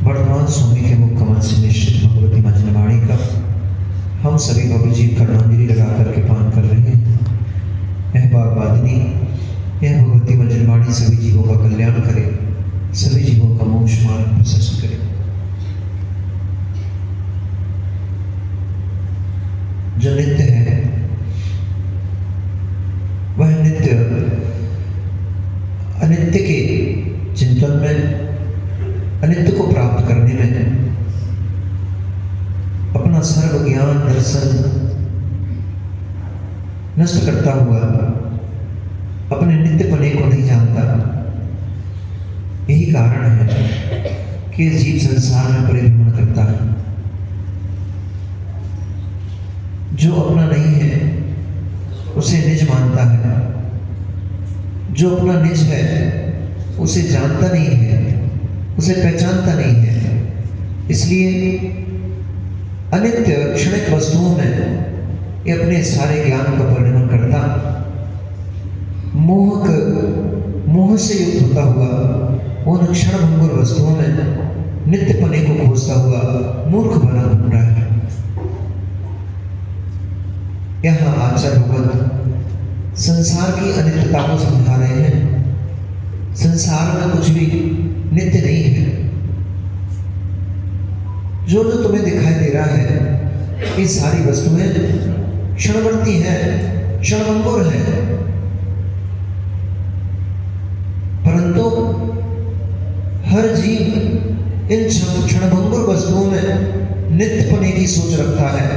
वर्तमान स्वामी के मुख कमल से निश्चित भगवती मंजनवाणी का हम सभी बाबू जी कर्णांजलि लगा करके पान कर रहे हैं। यह बागवादिनी, यह भगवती मंजनवाणी सभी जीवों का कल्याण करे, सभी जीवों का मोक्ष मार्ग प्रशस्त करे। जो नित्य है वह नित्य अनित्य के चिंतन में, अनित्य को प्राप्त करने में अपना सर्व ज्ञान दर्शन नष्ट करता हुआ अपने नित्यपने को नहीं जानता। यही कारण है कि जीव संसार में परिभ्रमण करता है। जो अपना नहीं है उसे निज मानता है, जो अपना निज है उसे जानता नहीं है, उसे पहचानता नहीं है। इसलिए अनित्य क्षणिक वस्तुओं में ये अपने सारे ज्ञान का परिणमन करता, मोह से युक्त होता हुआ उन क्षणभंगुर वस्तुओं में नित्यपने को खोजता हुआ मूर्ख बना घूम रहा है। यहाँ आचार्य भगवत संसार की अनित्यता को समझा रहे हैं। संसार में कुछ भी नित्य नहीं है। जो जो तुम्हें दिखाई दे रहा है ये सारी वस्तुएं क्षणवर्ती हैं, क्षणभंगुर हैं। परंतु हर जीव इन क्षणभंगुर वस्तुओं में नित्यपने की सोच रखता है।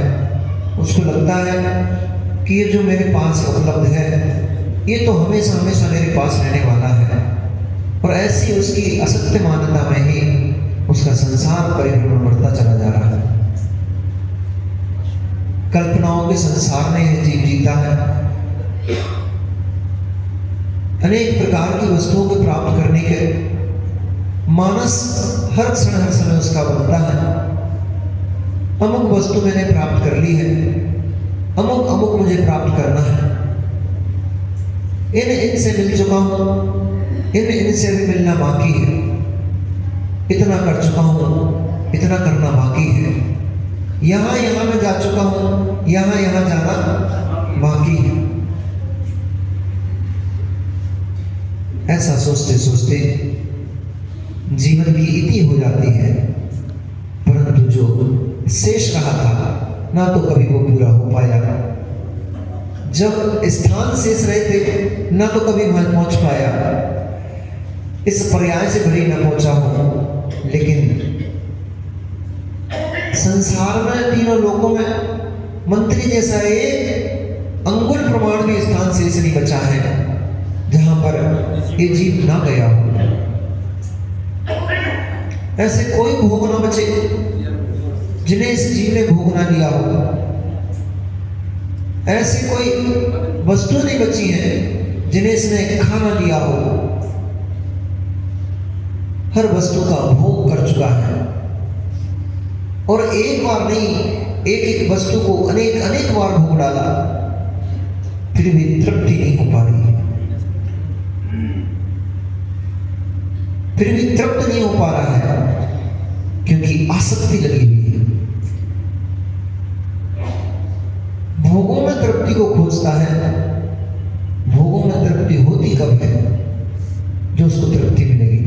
उसको लगता है कि ये जो मेरे पास उपलब्ध है ये तो हमेशा हमेशा मेरे पास रहने वाला है, और ऐसी उसकी असत्य मान्यता में ही उसका संसार परिभ्रमण बढ़ता चला जा रहा है। कल्पनाओं के संसार में यह जीव जीता है। अनेक प्रकार की वस्तुओं को प्राप्त करने के मानस हर क्षण हर समय उसका बनता है। अमुक वस्तु मैंने प्राप्त कर ली है, अमुक मुझे प्राप्त करना है, इनसे मिल चुका हूं, इनसे भी मिलना बाकी है, इतना कर चुका हूं, इतना करना बाकी है, यहां मैं जा चुका हूं, यहां जाना बाकी है। ऐसा सोचते सोचते जीवन की इति हो जाती है। परंतु जो शेष रहा था ना तो कभी वो पूरा हो पाया। जब स्थान शेष रहे थे ना तो कभी पहुंच पाया। इस पर्याय से भले न पहुंचा हूं, लेकिन संसार में तीनों लोकों में मंत्री जैसा एक अंगुल प्रमाण भी स्थान शेष नहीं बचा है जहां पर ये जीव ना गया हो। ऐसे कोई भोग ना बचे जिन्हें इस जीव ने भोग ना लिया हो। ऐसी कोई वस्तु नहीं बची है जिन्हें इसने खाना लिया हो। हर वस्तु का भोग कर चुका है, और एक बार नहीं, एक वस्तु को अनेक बार भोग डाला, फिर भी तृप्ति नहीं हो पा रही, फिर भी तृप्त नहीं हो पा रहा है, क्योंकि आसक्ति लगी हुई है। भोगों में तृप्ति को खोजता है। भोगों में तृप्ति होती कब है? जो उसको तृप्ति मिलेगी।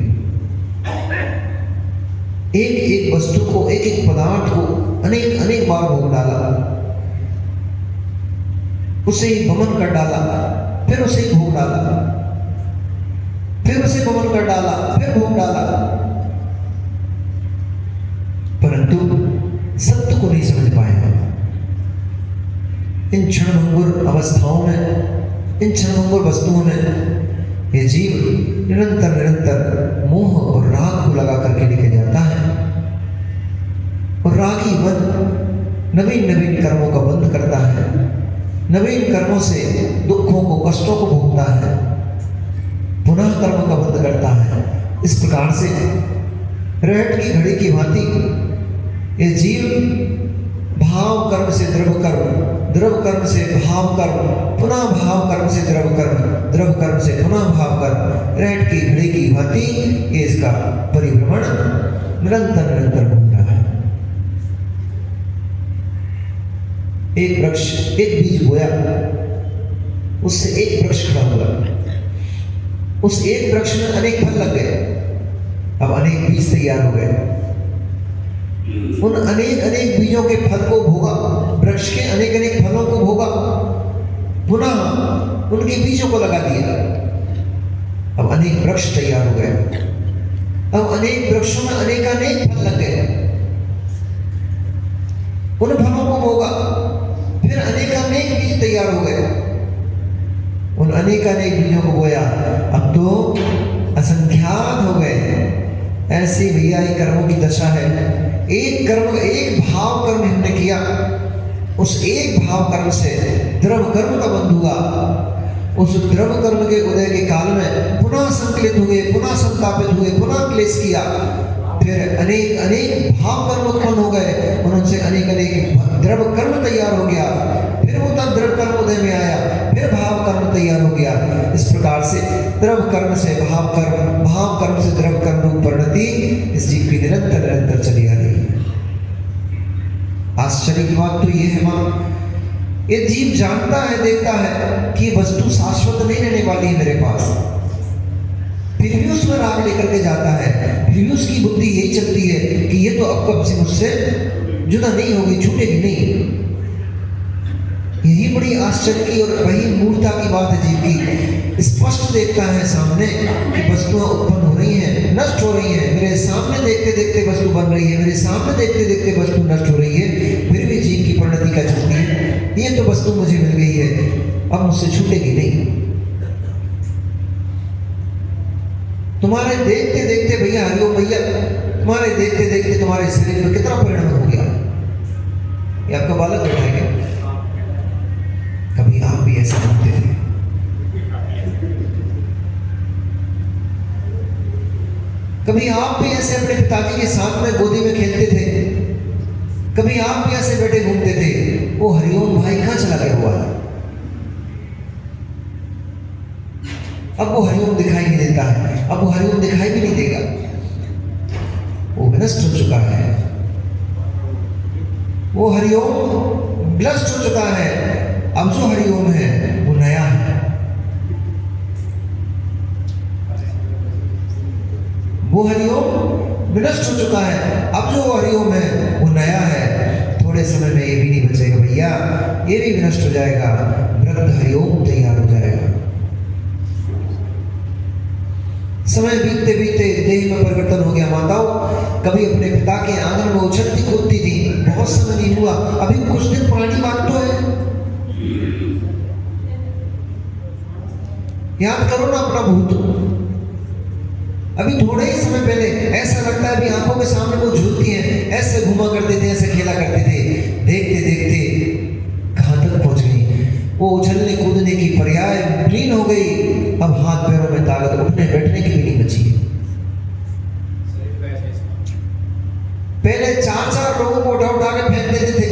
एक वस्तु को, एक पदार्थ को अनेक बार भोग डाला, उसे बमन कर डाला, फिर उसे भोग डाला, फिर उसे बमन कर डाला, फिर भोग डाला, परंतु सत्य को नहीं समझ पाया। इन क्षणभंगुर अवस्थाओं में, इन क्षणभंगुर वस्तुओं में ये जीव निरंतर मोह और राग को लगा करके लेके जाता है, और रागी मन नवीन कर्मों का बंध करता है। नवीन कर्मों से दुखों को, कष्टों को भोगता है, पुनः कर्म का बंध करता है। इस प्रकार से रेहट की घड़ी की भांति ये जीव भाव कर्म से द्रव कर्म, द्रव कर्म से भाव कर्म, पुनः भाव कर्म से द्रव कर्म, द्रव कर्म से पुनः भाव कर्म, रेहट की घड़ी की भांति ये इसका परिभ्रमण निरंतर निरंतर घूम रहा है। एक वृक्ष, एक बीज बोया, उससे एक वृक्ष खड़ा हुआ, उस एक वृक्ष में अनेक फल लग गए, अब अनेक बीज तैयार हो गए। उन अनेक अनेक बीजों के फल को भोगा, वृक्ष के अनेक अनेक फलों को भोगा, पुनः उनके बीजों को लगा दिया, अब अनेक वृक्ष तैयार हो गए। अब अनेक वृक्षों में अनेकानेक फल लग गए, उन फलों को भोगा, फिर अनेकानेक बीज तैयार हो गए, उन अनेकानेक बीजों को बोया, अब तो असंख्यात हो गए। ऐसी भैया ये कर्मों की दशा है। एक कर्म, एक भाव कर्म हमने किया, उस एक भाव कर्म से द्रव कर्म का बंध हुआ। उस द्रव कर्म के उदय के काल में पुनः संकलित हुए, पुनः संतापित हुए, पुनः क्लेश किया, फिर अनेक अनेक भाव कर्म उत्पन्न हो गए, उनसे अनेक अनेक द्रव कर्म तैयार हो गया, फिर वो तब द्रव कर्म उदय में आया, फिर भाव कर्म तैयार हो गया। इस प्रकार से द्रव कर्म से भाव कर्म, भाव कर्म से द्रव कर्म रूप परिणति इस जीव की निरंतर निरंतर चली आ रही है। आश्चर्य की बात तो ये है मां, ये जीव जानता है, देखता है कि वस्तु शाश्वत नहीं रहने वाली है मेरे पास, फिर भी उसमें राग लेकर के जाता है, फिर भी उसकी बुद्धि यही चलती है कि ये तो अब कब से मुझसे जुदा नहीं होगी, छूटेगी नहीं। यही बड़ी आश्चर्य की और वही मूर्खता की बात है जीव की। स्पष्ट देखता है सामने कि वस्तुएं उत्पन्न हो रही हैं, नष्ट हो रही हैं, मेरे सामने देखते देखते वस्तु बन रही है, मेरे सामने देखते देखते वस्तु नष्ट हो रही है, फिर भी जीव की परिणति का चलती है, ये तो वस्तु मुझे मिल गई है, अब मुझसे छूटेगी नहीं। तुम्हारे देखते देखते भैया, हरिओम भैया, तुम्हारे देखते देखते तुम्हारे शरीर में कितना परिणाम हो गया। ये आपका बालक बैठा है क्या? कभी आप भी ऐसे घूमते थे? कभी आप भी ऐसे अपने पिताजी के साथ में गोदी में खेलते थे? कभी आप भी ऐसे बैठे घूमते थे? वो हरिओम भाई कहां चला गया हुआ है? अब वो हरिओम दिखाई नहीं देता है, अब वो हरिओम दिखाई भी नहीं देगा, वो विनष्ट हो चुका है, वो हरिओम विनष्ट हो चुका है। अब जो हरिओम है वो नया है, वो हरिओम विनष्ट हो चुका है, अब जो हरिओम है वो नया है। थोड़े समय में ये भी नहीं बचेगा भैया, ये भी विनष्ट हो जाएगा, वृद्ध हरिओम तैयार हो जाएगा। समय बीतते बीतते देह में परिवर्तन हो गया माताओं। कभी अपने पिता के आंगन में उछलती कूदती थी, बहुत समय नहीं हुआ, अभी कुछ दिन पुरानी बात तो है, याद करो ना अपना भूत। अभी थोड़े ही समय पहले ऐसा लगता है अभी आंखों के सामने वो झूलती हैं, ऐसे घुमा करते थे, ऐसे खेला करते थे, देखते देखते कहां तक पहुंच गई। वो उछलने कूदने की पर्याय लीन हो गई, अब हाथ पैरों में ताकत उठने बैठने की भी नहीं बची है। पहले 4-4 लोगों को उठा उठा के फेंक देते थे,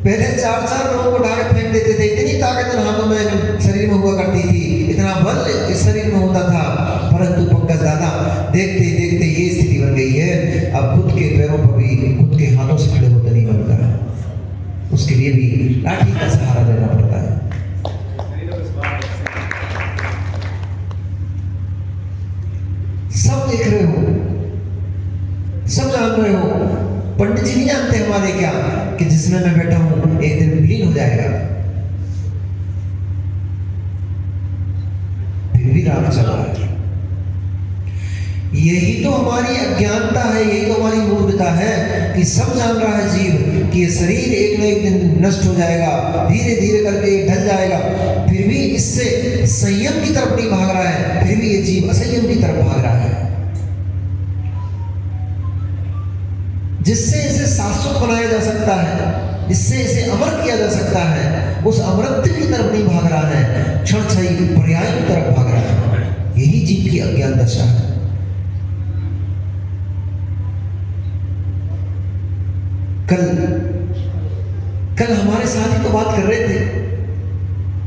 पहले 4-4 लोगों को उठा के फेंक देते थे, इतनी ताकत हाथों में शरीर में हुआ करती थी, इतना बल इस शरीर में होता था। परंतु पंकज दादा देखते देखते ये स्थिति बन गई है, अब खुद के पैरों पर भी खुद के हाथों से खड़े होते नहीं बनता है, उसके लिए भी लाठी का सहारा लेना पड़ता है। सब देख रहे हो, सब जान रहे हो, पंडित जी नहीं जानते हमारे क्या कि जिसमें मैं बैठा हूं एक दिन विलीन हो जाएगा, फिर भी राग चल रहा है। यही तो हमारी अज्ञानता है, यही तो हमारी मूर्खता है कि सब जान रहा है जीव कि ये शरीर एक न एक दिन नष्ट हो जाएगा, धीरे धीरे करके ढल जाएगा, फिर भी इससे संयम की तरफ नहीं भाग रहा है, फिर भी ये जीव असंयम की तरफ भाग रहा है। जिससे इसे शाश्वत बनाया जा सकता है, जिससे इसे अमर किया जा सकता है, उस अमरत्व की तरफ नहीं भाग रहा है, क्षणक्षयी पर्याय की तरफ भाग रहा है। यही जीव की अज्ञान दशा है। कल हमारे साथ ही तो बात कर रहे थे,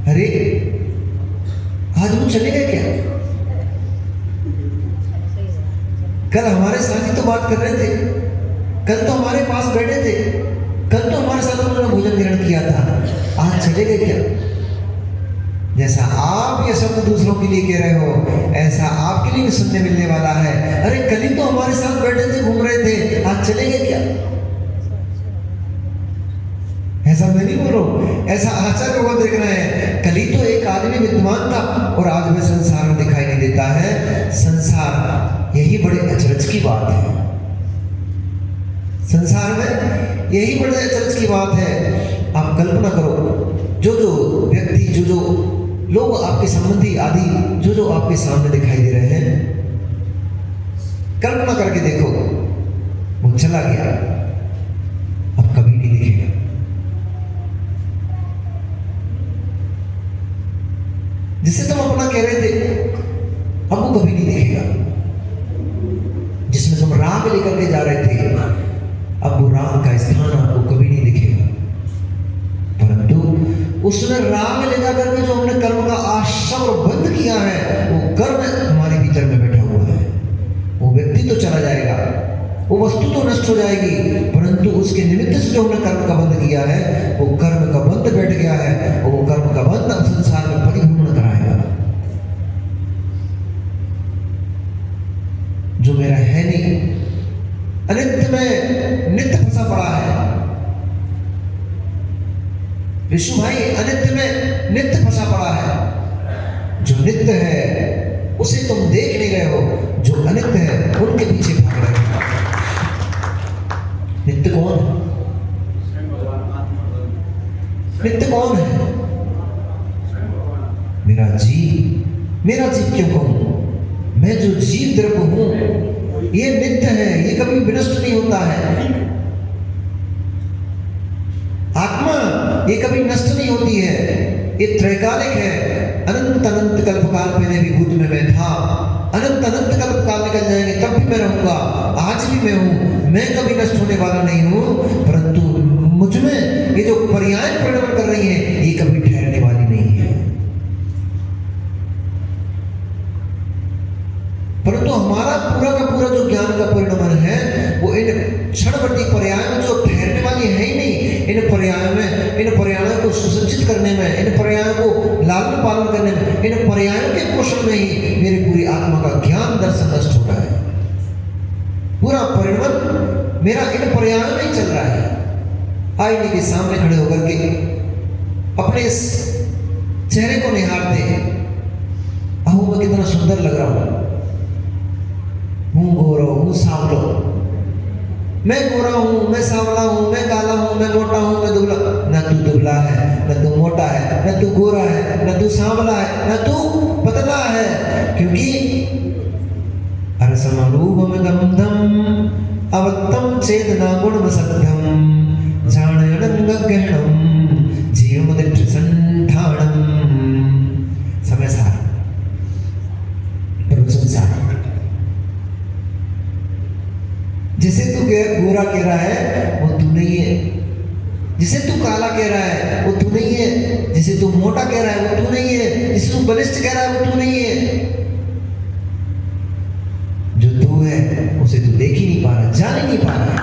अरे आज वो चले गए क्या? कल हमारे साथ ही तो बात कर रहे थे, कल तो हमारे पास बैठे थे, कल तो हमारे साथ उन्होंने भोजन ग्रहण किया था, आज चले गए क्या? जैसा आप ये शब्द दूसरों के लिए कह रहे हो, ऐसा आपके लिए भी सुनने मिलने वाला है। अरे कल ही तो हमारे साथ बैठे थे, घूम रहे थे, आज चले गए क्या? ऐसा मैं नहीं बोल रहा हूं, ऐसा आचार्य वो देख रहे हैं। कल ही तो एक आदमी विद्वान था और आज वह संसार में दिखाई नहीं देता है। संसार, यही बड़े अचरज की बात है। संसार में यही बड़े अचरज की बात है। आप कल्पना करो, जो जो व्यक्ति, जो जो लोग आपके संबंधी आदि, जो जो आपके सामने दिखाई दे रहे हैं, कल्पना करके देखो, वो चला गया, अब कभी नहीं दिखेगा। जिसे तुम अपना कह रहे थे, अब वो कभी नहीं दिखेगा। जिसमें तुम राग लेकर के जा रहे थे, अब वो राग का स्थान आपको कभी नहीं दिखेगा। परंतु उसने राग ले जाकर के जो हमने कर्म का आश्रम बंद किया है, वो कर्म हमारे भीतर में बैठा हुआ है। वो व्यक्ति तो चला जाएगा, वो वस्तु तो नष्ट हो जाएगी, परंतु उसके निमित्त से जो हमने कर्म का बंध किया है, वो कर्म का बंध बैठ गया है। वो कर्म का बंध अब संसार में परिभ्रमण कराएगा। जो मेरा है नहीं, अनित्य में नित्य फंसा पड़ा है। विष्णु भाई, अनित्य में नित्य फंसा पड़ा है। जो नित्य है उसे तुम देख नहीं रहे हो, जो अनित्य है उनके पीछे भाग रहे हो। नित्य कौन है? नित्य कौन है? मेरा जीव। मेरा जीव क्यों कहूं? मैं जो जीव द्रव्य हूं, ये नित्य है, ये कभी विनष्ट नहीं होता है। आत्मा ये कभी नष्ट नहीं होती है, ये त्रैकालिक है। अनंत अनंत कल्पकाल पहले भी भूत में मैं था, अनंत अनंत कल्पकाल निकल जाएंगे तब भी मैं रहूंगा। आज भी मैं हूं, मैं कभी नष्ट होने वाला नहीं हूं। परंतु मुझ में ये जो पर्याय परिणमन कर रही है, ये कभी ठहरने वाली नहीं है। परंतु हमारा पूरा का पूरा जो ज्ञान का परिणमन है, वो इन क्षणवर्ती पर्याय में जो ठहरने वाली है ही नहीं। इन पर्यायों को सुसज्जित करने में, इन पर्यायों को लालन पालन करने में, इन पर्यायों के पोषण में ही मेरी पूरी आत्मा का ज्ञान दर्शन नष्ट हो रहा है। पूरा परिणमन मेरा इन पर्यायों में ही चल रहा है। आईने के सामने खड़े होकर के अपने इस चेहरे को निहारते हैं, अहो मैं कितना सुंदर लग रहा हूं, हूं गोरा, हूं सांवलो, मैं गोरा हूं, मैं सांवला हूं, मैं काला हूं, मैं मोटा हूं, मैं दुबला। न तू दुबला है, न तू मोटा है, न तू गोरा है, न तू सांवला है, न तू पतला है, क्योंकि अरसमरूपम गंधम अवत्तम चेतना गुणम सत्यम जाणयणंग गहणम जीवमदिठ संठाणम। समय सार प्रवचन सार। जिसे तू गोरा कह रहा है वो तू नहीं है, जिसे तू काला कह रहा है वो तू नहीं है, जिसे तू मोटा कह रहा है वो तू नहीं है, जिसे तू बलिष्ठ कह रहा है वो तू नहीं है। जो तू है उसे तू देख ही नहीं पा रहा, जान ही नहीं पा रहा।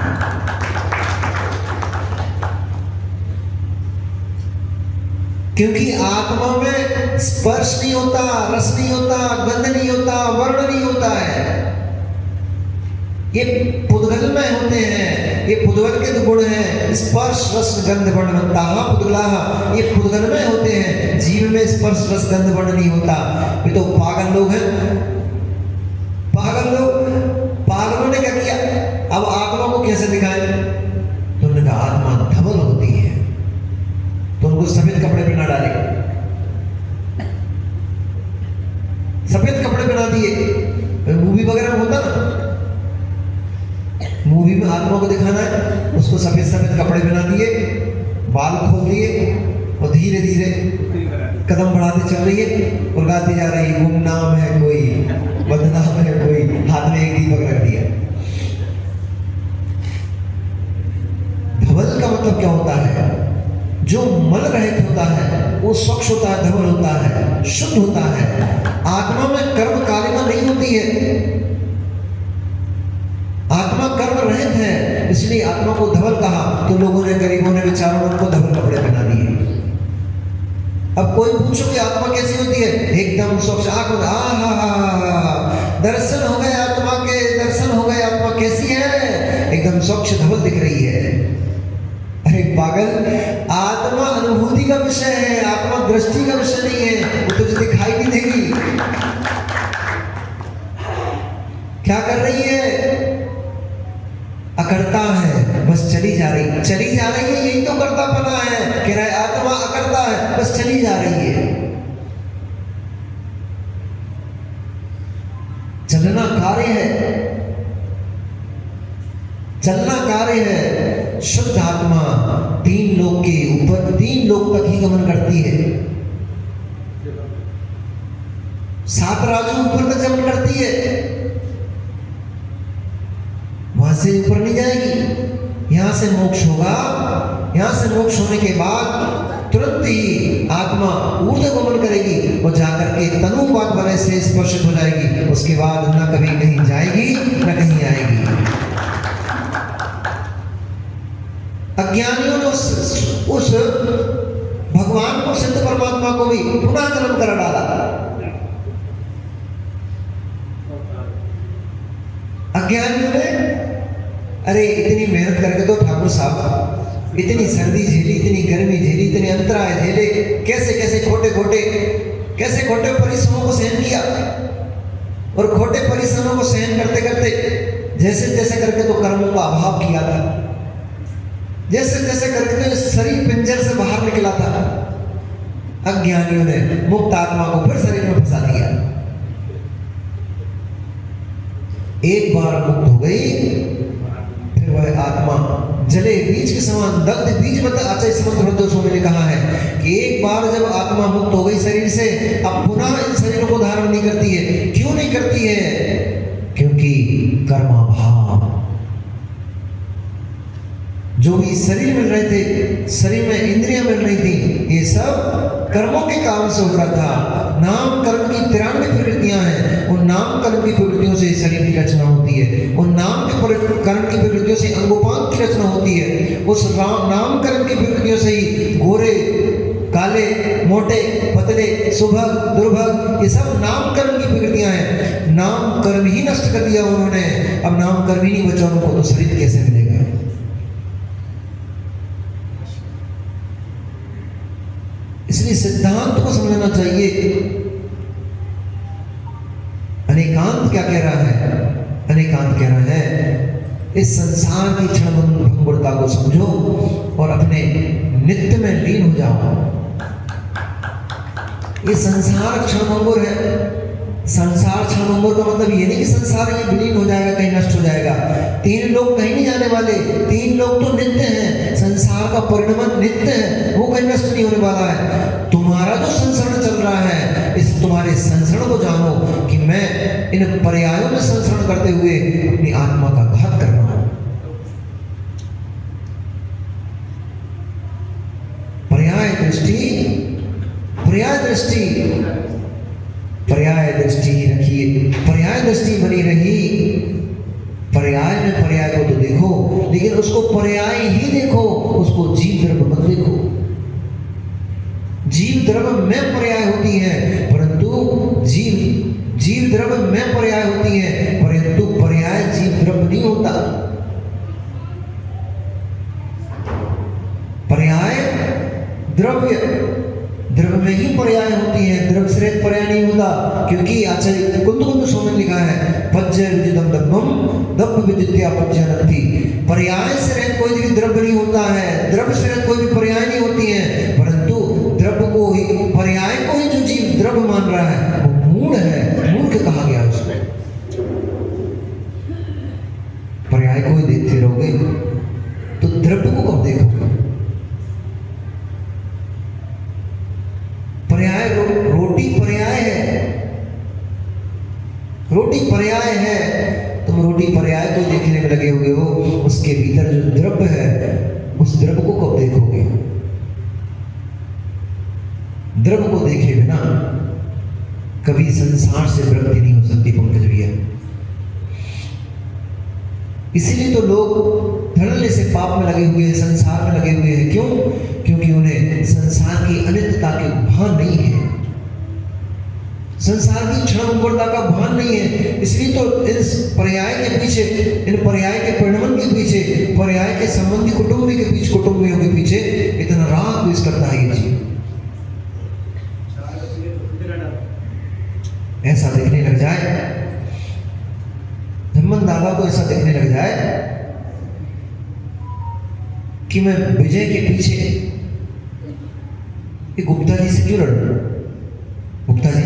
क्योंकि आत्मा में स्पर्श नहीं होता, रस नहीं होता, गंध नहीं होता, वर्ण नहीं होता है। ये पुद्गल में होते हैं, ये पुद्गल के गुण हैं। स्पर्श रस गंध वर्ण पुद्गला, ये पुद्गल में होते हैं। जीव में स्पर्श रस गंध वर्ण नहीं होता। ये तो पागल लोग हैं। पागलों ने क्या किया? अब आत्मा को कैसे दिखाएं? तो उन्होंने कहा आत्मा धवल होती है, तो उनको सफेद कपड़े पहना डाले, सफेद कपड़े पहना दिए। मूवी वगैरह में होता ना, मूवी में आत्मा को दिखाना है, उसको सफेद सफेद कपड़े पहना दिए, बाल खोल दिए और धीरे धीरे कदम बढ़ाते चल रही है और गाती जा रही है, गुमनाम है कोई, बदनाम है कोई, हाथ में एक दीपक रख दिया। धवल का मतलब क्या होता है? जो मल रहित होता है वो स्वच्छ होता है, धवल होता है, शुद्ध होता है। आत्मा में कर्म कालिमा नहीं होती है। को धवल कहा तो लोगों ने, गरीबों ने, बेचारों ने उनको धवल कपड़े पहना दिए। अब कोई पूछो कि आत्मा कैसी होती है, एकदम स्वच्छ आंख, दर्शन हो गए आत्मा के, दर्शन हो गए, आत्मा कैसी है, एकदम स्वच्छ धवल दिख रही है। अरे पागल, आत्मा अनुभूति का विषय है, आत्मा दृष्टि का विषय नहीं है, वो तुझे दिखाई नहीं देगी। क्या कर रही है, अकर्ता है, बस चली जा रही है, यही तो कर्तापना है। कह रहा है आत्मा अकर्ता है, बस चली जा रही है। चलना कार्य है, चलना कार्य है। शुद्ध आत्मा 3 लोक के ऊपर, 3 लोक तक ही गमन करती है। 7 राजों ऊपर तक गमन करती है, वहां से ऊपर नहीं जाएगी। यहां से मोक्ष होगा, यहां से मोक्ष होने के बाद तुरंत ही आत्मा ऊर्ध्व गमन करेगी और जाकर के तनुपात बने से स्पर्शित हो जाएगी। उसके बाद न कभी कहीं जाएगी न कहीं आएगी। अज्ञानियों ने उस भगवान को, सिद्ध परमात्मा को भी पुनः जन्म कर डाला। अज्ञानियों ने, अरे इतनी मेहनत करके तो ठाकुर साहब इतनी सर्दी झेली, इतनी गर्मी झेली, इतने अंतराय झेले, कैसे कैसे खोटे परिश्रमों को सहन किया। और खोटे परिश्रमों को सहन करते करते जैसे जैसे करके तो कर्मों का अभाव किया था, जैसे जैसे करके तो शरीर पिंजर से बाहर निकला था। अज्ञानियों ने मुक्त आत्मा को फिर शरीर में फंसा दिया। एक बार मुक्त हो गई, फिर वह आत्मा जले बीज के समान, दग्ध बीज मत आचार्य समंत स्वामी ने कहा है कि एक बार जब आत्मा मुक्त हो गई शरीर से, अब पुनः इन शरीरों को धारण नहीं करती है। क्यों नहीं करती है? क्योंकि कर्माभाव। जो भी शरीर मिल रहे थे, शरीर में इंद्रियां मिल रही थी, ये सब कर्मों के कारण से हो रहा था। नाम कर्म की 93 प्रवृत्तियां हैं, उन नाम कर्म की प्रवृत्तियों से शरीर की रचना होती है। उन नाम के कर्म की प्रवृत्तियों से अंगोपांग की रचना होती है। उस नाम कर्म की प्रवृत्तियों से ही गोरे, काले, मोटे, पतले, सुभग, दुर्भग, ये सब नाम कर्म की प्रवृत्तियां हैं। नाम कर्म ही नष्ट कर दिया उन्होंने। अब नाम कर्म ही नहीं बचा उनको, तो शरीर कैसे मिलेगा? इसलिए सिद्धांत को समझना चाहिए। अनेकांत क्या कह रहा है? अनेकांत कह रहा है इस संसार की क्षणभंगुरता को समझो और अपने नित्य में लीन हो जाओ। ये संसार क्षणभंगुर है। संसार क्षणभंगुर का मतलब ये नहीं कि संसार ये विलीन हो जाएगा, कहीं नष्ट हो जाएगा। 3 लोग कहीं नहीं जाने वाले, 3 लोग तो नित्य हैं। संसार का परिणमन नित्य है, वो कहीं नष्ट नहीं होने वाला है। तुम्हारा जो संसरण चल रहा है, इस तुम्हारे संसरण को जानो कि मैं इन पर्यायों में संसरण करते हुए अपनी आत्मा का घात कर रहा हूं। पर्याय दृष्टि रखिए। पर्याय दृष्टि बनी रही। पर्याय में पर्याय को तो देखो, लेकिन उसको पर्याय ही देखो, उसको जीव द्रव्य मत देखो। जीव द्रव्य में पर्याय होती है, परंतु जीव द्रव्य में पर्याय होती है, परंतु पर्याय जीव द्रव्य नहीं होता। पर्याय द्रव्य में ही पर्याय होती है, द्रव्य से रहित पर्याय नहीं होता। क्योंकि आचार्य कुंद स्वामी ने लिखा है, पज्य विदितम दब्बम दब्ब विदित्या पज्यनति। पर्याय से रहित कोई भी द्रव्य नहीं होता है, द्रव्य से रहित कोई भी पर्याय नहीं होती है, परंतु द्रव्य को ही, पर्याय को ही जो जीव द्रव्य मान रहा है वो मूढ़ है। मूर्ख कहा गया उसको। पर्याय को ही देखते रहोगे तो द्रव्य को कब देखोगे? पर्याय रोटी पर्याय है, रोटी पर्याय है। तुम रोटी पर्याय को देखने में लगे हुए हो, उसके भीतर जो द्रव्य है उस द्रव्य को कब देखोगे? द्रव्य को देखे बिना कभी संसार से वृत्ति नहीं हो सकती पंकज भैया। इसीलिए तो लोग धड़ल्ले से पाप में लगे हुए हैं, संसार में लगे हुए हैं। क्यों? क्योंकि उन्हें संसार की अनित्यता के भान नहीं है, संसार की क्षणभंगुरता का भान नहीं है। इसलिए तो इस पर्याय के पीछे, इन पर्याय के परिणमन के पीछे, पर्याय के संबंधी कुटुंबी के पीछे, कुटुंबियों के पीछे इतना राग द्वेष करता है ये जीव। ऐसा देखने लग जाए, धम्मन दादा को ऐसा देखने लग जाए कि मैं विजय के पीछे ये गुप्ता जी से क्यों लड़ूं? गुप्ता जी,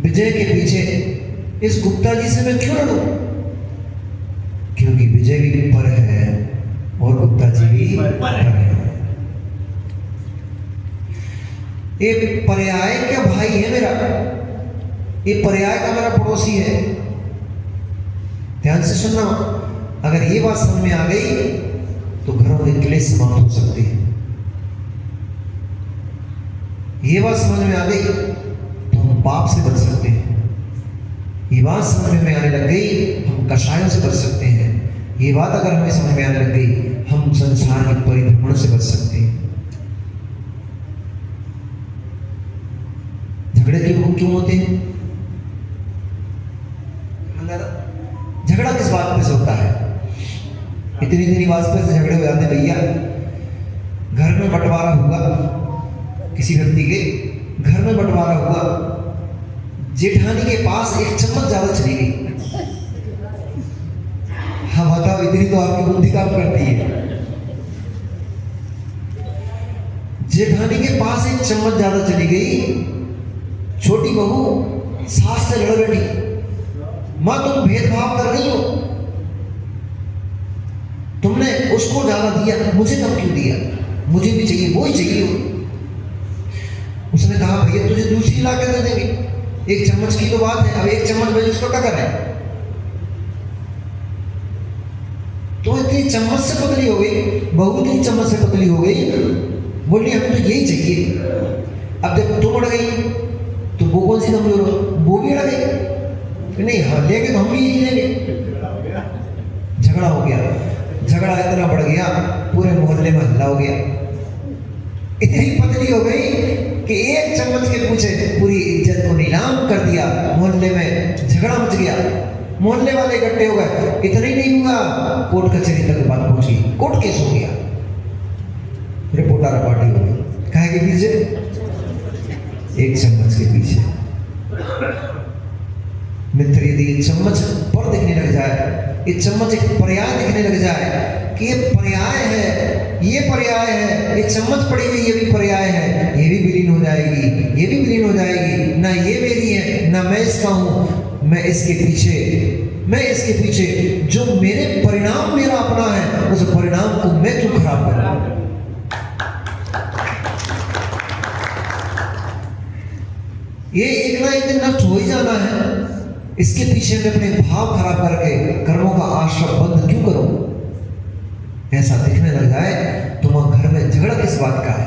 विजय के पीछे इस गुप्ता जी से मैं क्यों लड़ूं? क्योंकि विजय भी पर है और गुप्ता जी भी पर है। ये पर्याय का भाई है मेरा, ये पर्याय का मेरा पड़ोसी है। ध्यान से सुनना, अगर ये बात समझ में आ गई तो घरों के क्लेश समाप्त हो सकते हैं। ये बात समझ में आ गई तो हम पाप से बच सकते हैं। ये बात समझ में आने लग गई हम कषायों से बच सकते हैं। ये बात अगर हमें समझ में आने लग गई हम संसार के परिभ्रमण से बच सकते हैं। झगड़े क्यों होते हैं? झगड़ा किस बात पे से होता है? इतनी वास्ते से झगड़े हो जाते हैं भैया। घर में बंटवारा हुआ, किसी व्यक्ति के घर में बंटवारा हुआ, जेठानी के पास एक चम्मच ज्यादा चली गई। हाँ बताओ, इतनी तो आपकी बुद्धि काम करती है। जेठानी के पास एक चम्मच ज्यादा चली गई, छोटी बहू सास से लड़ बैठी, मां तुम भेदभाव कर रही हो, तुमने उसको ज्यादा दिया, मुझे कम क्यों दिया? मुझे भी चाहिए, वो ही चाहिए। उसने कहा भैया तुझे दूसरी ला के दे देंगे, एक चम्मच की तो बात है, अब एक चम्मच भेज, उसको क्या करना है? तो इतनी चम्मच से पतली हो गई बहू, इतनी चम्मच से पतली हो गई, बोली हमें तो यही चाहिए। अब जब तुम अड़ गई तो वो कौन सी कमजोर हो? वो भी अड़ गई, नहीं हाँ लेंगे तो हम भी यही लेंगे। झगड़ा हो गया, झगड़ा इतना बढ़ गया पूरे मोहल्ले में हल्ला हो गया। इतनी पतली हो गई कि एक चम्मच के पीछे पूरी इज्जत को नीलाम कर दिया। मोहल्ले में झगड़ा मच गया, मोहल्ले वाले इकट्ठे हो गए। इतना ही नहीं हुआ, कोर्ट कचहरी तक बात पहुंची, कोर्ट केस हो गया, रिपोर्टर पार्टी हो गई। काहे के पीछे? एक चम्मच के पीछे। मित्र यदि ये चम्मच पर दिखने लग जाए, ये चम्मच एक पर्याय दिखने लग जाए कि ये पर्याय है, ये पर्याय है, ये चम्मच पड़ी हुई ये भी पर्याय है, ये भी विलीन हो जाएगी, ये भी विलीन हो जाएगी। ना ये मेरी है ना मैं इसका हूं, मैं इसके पीछे जो मेरे परिणाम मेरा अपना है, उस परिणाम को मैं क्यों खराब करूं? ये एक ना एक दिन नष्ट हो ही जाना है, इसके पीछे मैं अपने भाव खराब करके कर्मों का आश्रय बंद क्यों करूं? ऐसा दिखने लग जाए तो घर में झगड़ा किस बात का है?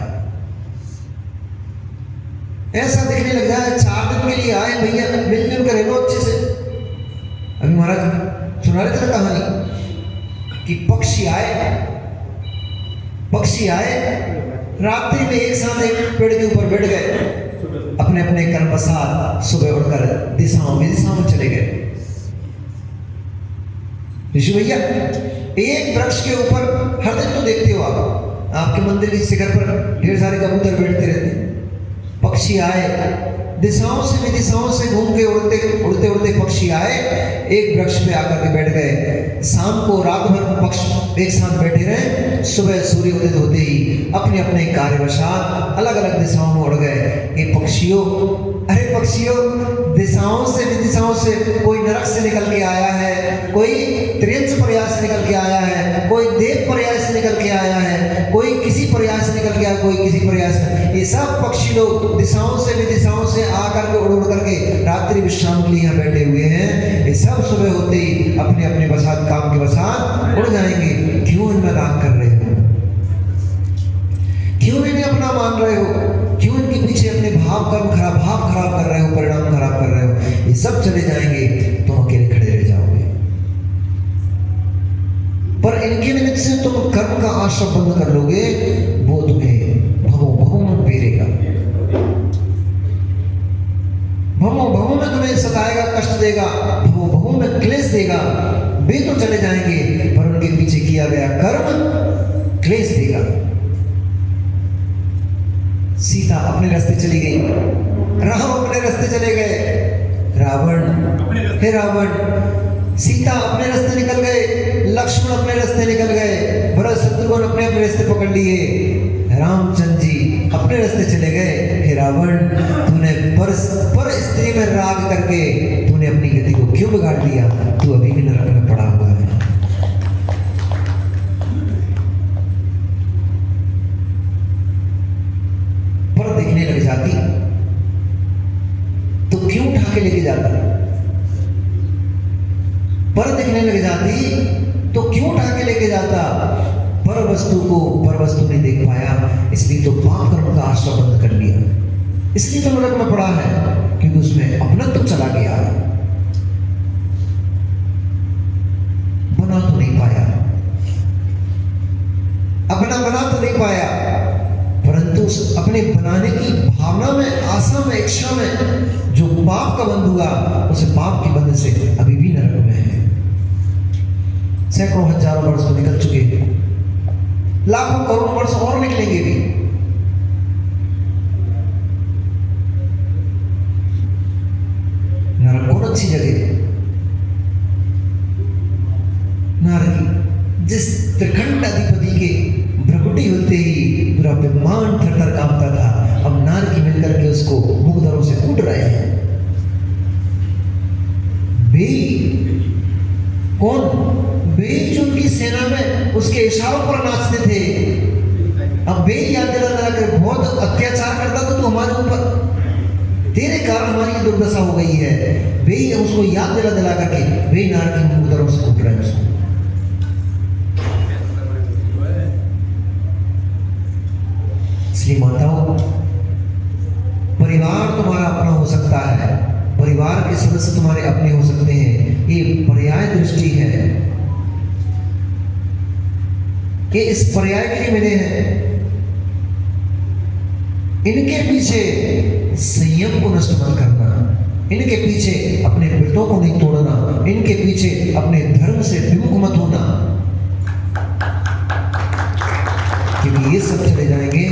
ऐसा दिखने लग जाए 4 दिन के लिए आए भैया, मिलजुल कर रहो अच्छे से। अभी महाराज सुना रहे थे कहानी कि पक्षी आए रात्रि में एक साथ एक पेड़ के ऊपर बैठ गए, अपने अपने कर्मसार सुबह उठकर दिशाओं में चले गए। ऋषि भैया एक वृक्ष के ऊपर हर दिन तो देखते हो आप, आपके मंदिर के शिखर पर ढेर सारे कबूतर बैठते रहते हैं। पक्षी आए, दिशाओं से विदिशाओं से घूम के उड़ते उड़ते पक्षी आए, एक वृक्ष पे आकर के बैठ गए। शाम को रात भर पक्षी एक साथ बैठे रहे, सुबह सूर्य उदित होते ही अपने अपने कार्यवशात अलग अलग दिशाओं में उड़ गए। ये पक्षियों, अरे पक्षियों, दिशाओं से विदिशाओं से कोई नरक से निकल के आया है, कोई त्रियंश पर्याय से निकल के आया है, कोई देव पर्याय से निकल के आया है, कोई किसी पर्याय से निकल के आया, कोई किसी पर्याय से। ये सब पक्षी लोग दिशाओं से विदिशाओं से आकर के उड़ करके रात्रि विश्राम के लिए यहाँ बैठे हुए हैं। ये सब सुबह होते ही अपने अपने बसात, काम के बसात उड़ जाएंगे। क्यों इनमें राग कर रहे हो? क्यों इन्हें अपना मान रहे हो? क्यों इनके पीछे अपने भाव खराब कर रहे हो, परिणाम खराब कर रहे हो? ये सब चले जाएंगे, तुम अकेले खड़े रह जाओगे। पर का आश्रम बंद कर लोगे, वो तुम्हें भवों भवों में फेरेगा, भवों भवों में तुम्हें सताएगा, कष्ट देगा, भवों भवों में क्लेश देगा। वे तो चले जाएंगे पर उनके पीछे किया गया कर्म क्लेश देगा। सीता अपने रास्ते चली गई, राम अपने रास्ते चले गए, हे रावण, सीता अपने रास्ते निकल गए, लक्ष्मण अपने रास्ते निकल गए, भरत शत्रुघ्न अपने अपने रास्ते पकड़ लिए, रामचंद्र जी अपने रास्ते चले गए। हे रावण, तूने पर स्त्री में राग करके तूने अपनी गति को क्यों बिगाड़ दिया? तू अभी भी नरक में पड़ा हुआ है। पर देखने लग जाती तो क्यों उठा के लेके जाता? पर देखने लग जाती तो क्यों उठा के लेके जाता? पर वस्तु नहीं देख पाया, इसलिए तो पाप कर्म का आश्रय बंद कर लिया, इसलिए तो नरक में पड़ा है, क्योंकि उसमें अपनत्व चला गया, बना तो नहीं पाया, अपना बना तो नहीं पाया, परंतु अपने बनाने की भावना में, आशा में, इच्छा में जो पाप का बंध हुआ, उस पाप के बंध से अभी भी नरक में है। सैकड़ों हजारों वर्ष तो निकल चुके, लाखों करोड़ों वर्ष और निकलेंगे भी। नरक कौन अच्छी जगह? नरक जिस त्रिखंड अधिपति के भ्रकुटी होते ही पूरा ब्रह्मांड थर-थर कांपता था, अब नारकी मिलकर के उसको मुगदरों से कूट रहे हैं। कौन? वे जो उनकी सेना में उसके इशारों पर नाचते थे, अब वे याद दिला कर बहुत अत्याचार करता था तो हमारे ऊपर, तेरे कारण हमारी दुर्दशा हो गई है। वे उसको याद दिला करके वे नारकी मुगदरों से कूट रहे हैं उसको। इसलिए माताओं, परिवार तुम्हारा अपना हो सकता है, परिवार के सदस्य तुम्हारे अपने हो सकते हैं, ये पर्याय दृष्टि है, ये इस पर्याय के लिए मिले हैं। इनके पीछे संयम को नष्ट मत करना, इनके पीछे अपने व्रतों को नहीं तोड़ना, इनके पीछे अपने धर्म से विमुख मत होना, क्योंकि ये सब चले जाएंगे,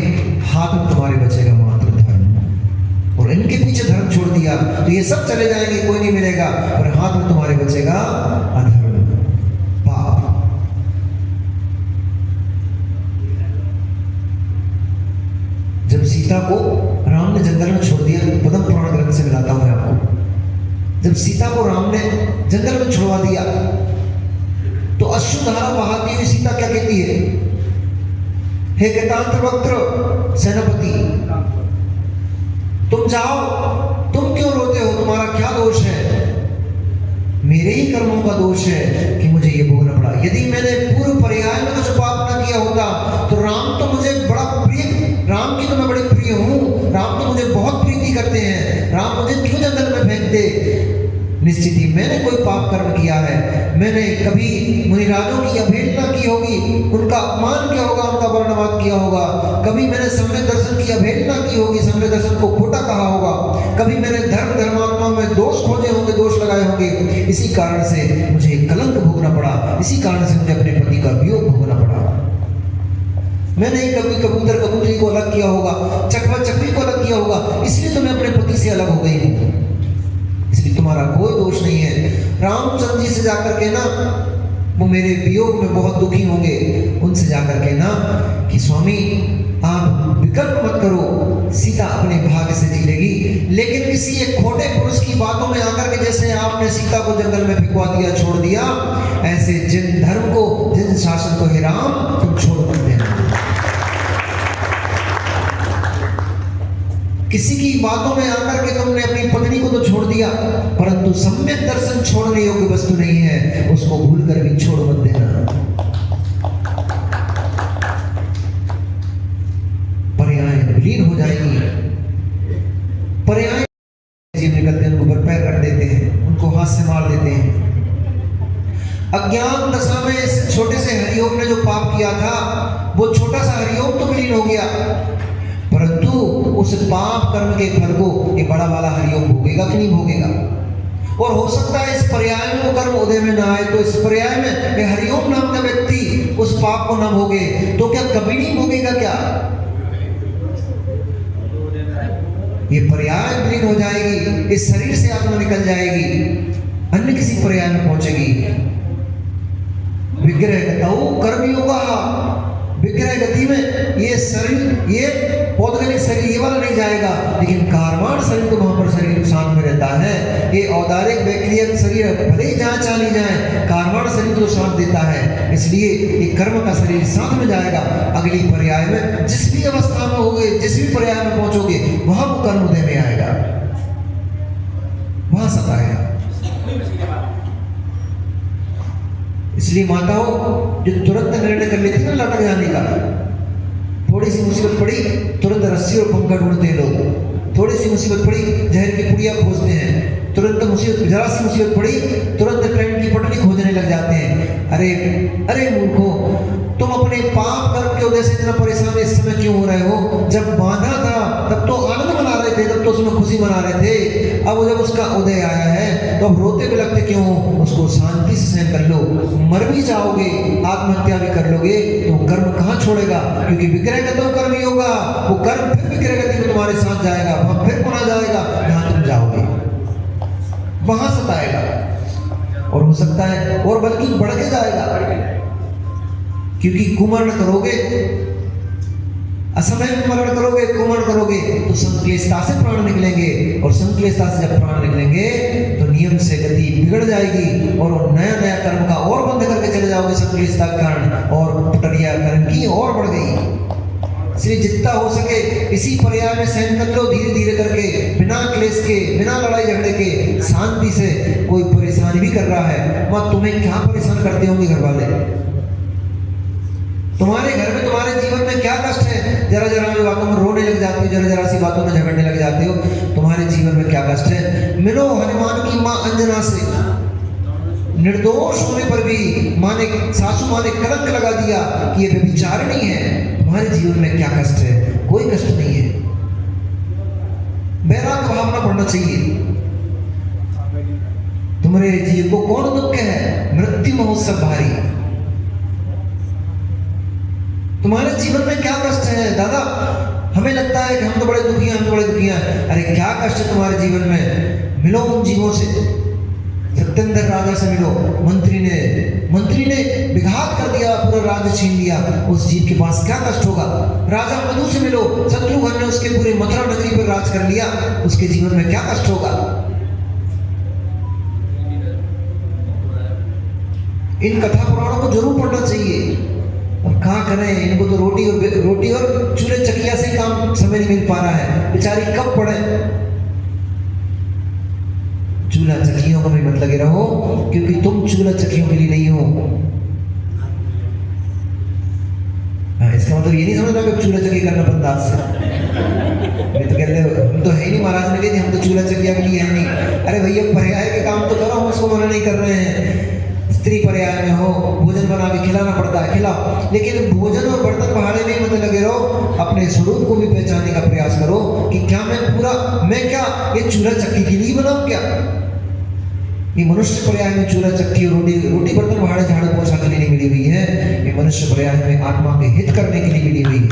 हाथ में तुम्हारे बचेगा मात्र धर्म। और इनके पीछे धर्म छोड़ दिया तो ये सब चले जाएंगे, कोई नहीं मिलेगा, और हाथ में तुम्हारे बचेगा अधर्म, पाप। जब सीता को राम ने जंगल में छोड़ दिया, पद्म पुराण ग्रंथ से मिलाता हूं मैं आपको, जब सीता को राम ने जंगल में छोड़वा दिया तो अश्रुधारा बहाती हुई सीता क्या कहती है? हे गतांतवक्त्र सेनापति, तुम जाओ, तुम क्यों रोते हो, तुम्हारा क्या दोष है? मेरे ही कर्मों का दोष है कि मुझे ये भोगना पड़ा। यदि मैंने पूर्व पर्याय में कुछ पाप ना किया होता तो राम तो मुझे बड़ा प्रिय, राम की तो मैं बड़ी प्रिय हूँ, राम तो मुझे बहुत प्रीति करते हैं, राम मुझे क्यों जंगल में फेंक दे? निश्चित ही मैंने कोई पाप कर्म किया है, मैंने कभी मुनिराजों की अवहेलना की होगी, उनका अपमान किया होगा, उनका वर्णवाद किया होगा, कभी मैंने सम्यक दर्शन की अवहेलना की होगी, सम्यक दर्शन को खोटा कहा होगा, कभी मैंने धर्मात्मा में दोष खोजे होंगे, दोष लगाए होंगे, इसी कारण से मुझे कलंक भोगना पड़ा, इसी कारण से मुझे अपने पति का वियोग भोगना पड़ा। मैंने कभी कबूतर कबूतरी को अलग किया होगा, चकवा चकवी को अलग किया होगा, इसलिए तो मैं अपने पति से अलग हो गई हूँ, इसलिए तुम्हारा कोई दोष नहीं है। रामचंद्र जी से जाकर के ना, वो मेरे वियोग में बहुत दुखी होंगे, उनसे जाकर के ना कि स्वामी आप विकल्प मत करो, सीता अपने भाग्य से जी लेगी, लेकिन किसी एक खोटे पुरुष की बातों में आकर के जैसे आपने सीता को जंगल में फिकवा दिया, छोड़ दिया, ऐसे जिन धर्म को, जिन शासन को हे राम तुम छोड़ मत देना। किसी की बातों में आकर के तुमने अपनी पत्नी को तो छोड़ दिया, परंतु सम्यक दर्शन छोड़ने योग्य वस्तु नहीं है, उसको भूल कर भी छोड़ मत देना। पर्याय विलीन हो जाएगी, पर्याय जीव निकलते हैं, उनको पैर रख देते हैं, उनको हाथ से मार देते हैं। अज्ञान दशा में छोटे से हरिओम ने जो पाप किया था, वो छोटा सा हरिओम तो विलीन हो गया, परंतु उस पाप कर्म के फल को ये बड़ा वाला हरिओम भोगेगा कि नहीं भोगेगा। और हो सकता है इस पर्याय में वो कर्म उदय में ना आए, तो इस पर्याय में ये हरिओम नाम का व्यक्ति उस पाप को ना भोगे, तो क्या कभी नहीं भोगेगा क्या? ये पर्याय विलीन हो जाएगी, इस शरीर से आत्मा निकल जाएगी, अन्य किसी पर्याय में पहुंचेगी। विग्रह गतौ कर्मयोगा, विग्रह गति में ये शरीर, ये पौधगलिक शरीर ये वाला नहीं जाएगा, लेकिन कार्माण शरीर तो वहां पर शरीर साथ में रहता है। ये औदारिक बैक्टीरियल शरीर भले ही जहाँ चली जाए, कार्माण शरीर तो साथ देता है, इसलिए ये कर्म का शरीर साथ में जाएगा। अगली पर्याय में जिस भी अवस्था में होगे, जिस भी पर्याय में पहुंचोगे, वहां वो कर्म उदय में आएगा, वहां सब आएगा। इसलिए माताओं जो तुरंत निर्णय कर लेती ना लटक जाने का, थोड़ी सी मुसीबत पड़ी तुरंत रस्सी और पंखा ढूंढते हैं लोग, थोड़ी सी मुसीबत पड़ी जहर की पुड़िया खोजते हैं, तुरंत मुसीबत, जरा सी मुसीबत पड़ी तुरंत ट्रेन की पटरी खोजने लग जाते हैं। अरे अरे मूर्खों, तुम अपने पाप कर्म की वजह से इतना परेशान इस समय क्यों हो रहे हो? जब बांधा था तब तो आनंद मना रहे थे, तब तो उसमें खुशी मना रहे थे, अब जब उसका उदय आया है तो अब रोते भी लगते क्यों? उसको शांति से सहन कर लो। मर भी जाओगे, आत्महत्या भी कर लोगे, तो कर्म कहाँ छोड़ेगा? क्योंकि विग्रह गतौ कर्म योगा, वो कर्म फिर विग्रह गति में तुम्हारे साथ जाएगा, वहां फिर पुनः जाएगा जहां तुम जाओगे, वहां सताएगा, और हो सकता है और बल्कि बढ़ के जाएगा। क्योंकि कुमरण करोगे, असमय में मरण करोगे, कुमरण करोगे तो संक्लेशता से प्राण निकलेंगे, और संक्लेशता से जब प्राण निकलेंगे तो नियम से गति बिगड़ जाएगी, और नया नया कर्म का और बंद करके चले जाओगे संक्लेशता के कारण, और पटरिया कर्म की और बढ़ गई। इसलिए जितना हो सके इसी पर्याय में सहन कर लो, धीरे धीरे करके, बिना क्लेश के, बिना लड़ाई झगड़े के, शांति से। कोई परेशानी भी कर रहा है, वह तुम्हें क्या परेशान करते होंगे घर वाले? तुम्हारे घर में, तुम्हारे जीवन में क्या कष्ट है? जरा जरा बातों में रोने लग जाते हो, जरा जरा सी बातों में झगड़ने लग जाते हो, तुम्हारे जीवन में क्या कष्ट है? मिलो हनुमान की माँ अंजना से, निर्दोष होने पर भी सासू माँ ने कलंक लगा दिया कि ये व्यभिचारिणी है। तुम्हारे जीवन में क्या कष्ट है? कोई कष्ट नहीं है। वैराग्य भावना पड़ना चाहिए। तुम्हारे जीव को कौन दुख है? मृत्यु महोत्सव भारी। तुम्हारे जीवन में क्या कष्ट है? दादा हमें लगता है कि हम तो बड़े दुखी हैं, हम तो बड़े दुखी हैं। अरे क्या कष्ट है तुम्हारे जीवन में? मिलो उन जीवों से। सत्येंद्र राजा से मिलो, मंत्री ने विघात कर दिया, पूरा राज्य छीन लिया, उस जीव के पास क्या कष्ट होगा? राजा मधु से मिलो, शत्रुघ्न ने उसके पूरे मथुरा नगरी पर राज कर लिया, उसके जीवन में क्या कष्ट होगा? इन कथा पुराणों को जरूर पढ़ना चाहिए। अब कहाँ करें, इनको तो रोटी और चूल्हे चकिया से काम समय नहीं मिल पा रहा है, बेचारी कब पढ़े। चूल्हा चकियों का भी मत लगे रहो, क्योंकि तुम चूल्हा चकियों के लिए नहीं हो। इसका मतलब ये नहीं समझना कि चूल्हा चकी करना बंद आज से। तो कहते हम तो है ही नहीं, महाराज ने कही हम तो चूल्हा चकिया के लिए है नहीं। अरे भैया पर्याय के काम तो करो, हम उसको मना नहीं कर रहे हैं। स्त्री पर्याय में हो, भोजन बना के खिलाना पड़ता है, खिलाओ, लेकिन भोजन और बर्तन पहाड़े में मत लगे रहो। अपने स्वरूप को भी पहचानने का प्रयास करो कि क्या मैं क्या ये चूल्हा चक्की के लिए बनाऊं? क्या ये मनुष्य पर्याय में चूल्हा चक्की और रोटी बर्तन पहाड़े झाड़ू पोछा के लिए नहीं मिली हुई है, ये मनुष्य पर्याय में आत्मा के हित करने के लिए मिली हुई है।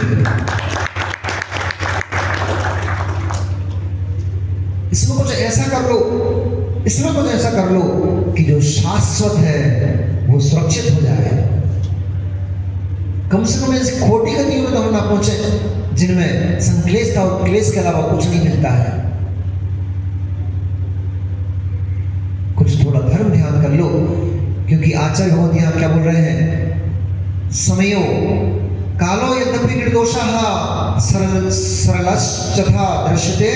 इसमें कुछ ऐसा कर लो कि जो शाश्वत है वो सुरक्षित हो जाए। कम से कम ऐसी खोटी गतियों में तो हम ना पहुंचे जिनमें संक्लेशता और क्लेश के अलावा कुछ नहीं मिलता है। कुछ थोड़ा धर्म ध्यान कर लो, क्योंकि आचार्य भगवत यहाँ क्या बोल रहे हैं? समयो कालो यद्यपि निर्दोषः सरलश्चथा दृश्यते